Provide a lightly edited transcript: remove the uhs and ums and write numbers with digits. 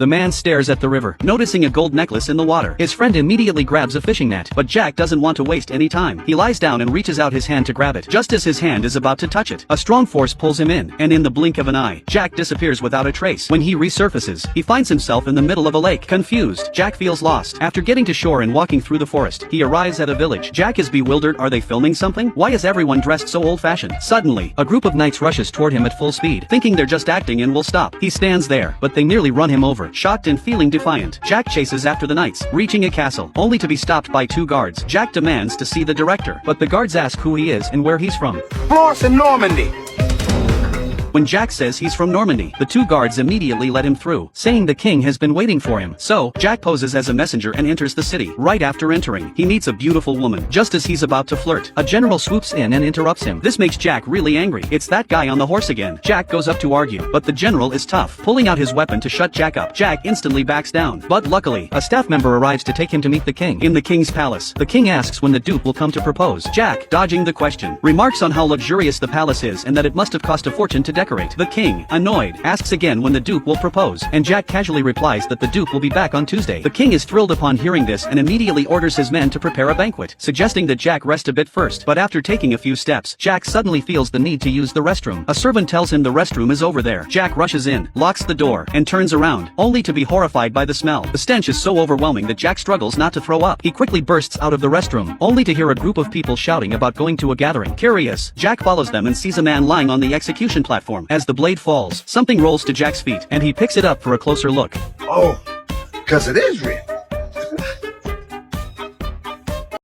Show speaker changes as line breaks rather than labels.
The man stares at the river, noticing a gold necklace in the water. His friend immediately grabs a fishing net, but Jack doesn't want to waste any time. He lies down and reaches out his hand to grab it. Just as his hand is about to touch it, a strong force pulls him in, and in the blink of an eye, Jack disappears without a trace. When he resurfaces, he finds himself in the middle of a lake. Confused, Jack feels lost. After getting to shore and walking through the forest, he arrives at a village. Jack is bewildered. Are they filming something? Why is everyone dressed so old-fashioned? Suddenly, a group of knights rushes toward him at full speed, thinking they're just acting and will stop. He stands there, but they nearly run him over. Shocked and feeling defiant, Jack chases after the knights, reaching a castle, only to be stopped by two guards. Jack demands to see the director, but the guards ask who he is and where he's from.
Florence and Normandy.
When Jack says he's from Normandy, the two guards immediately let him through, saying the king has been waiting for him. So, Jack poses as a messenger and enters the city. Right after entering, he meets a beautiful woman. Just as he's about to flirt, a general swoops in and interrupts him. This makes Jack really angry. It's that guy on the horse again. Jack goes up to argue, but the general is tough, pulling out his weapon to shut Jack up. Jack instantly backs down, but luckily, a staff member arrives to take him to meet the king. In the king's palace, the king asks when the duke will come to propose. Jack, dodging the question, remarks on how luxurious the palace is and that it must have cost a fortune to decorate. The king, annoyed, asks again when the duke will propose, and Jack casually replies that the duke will be back on Tuesday. The king is thrilled upon hearing this and immediately orders his men to prepare a banquet, suggesting that Jack rest a bit first. But after taking a few steps, Jack suddenly feels the need to use the restroom. A servant tells him the restroom is over there. Jack rushes in, locks the door, and turns around, only to be horrified by the smell. The stench is so overwhelming that Jack struggles not to throw up. He quickly bursts out of the restroom, only to hear a group of people shouting about going to a gathering. Curious, Jack follows them and sees a man lying on the execution platform. As the blade falls, something rolls to Jack's feet, and he picks it up for a closer look.
Oh, because it is real.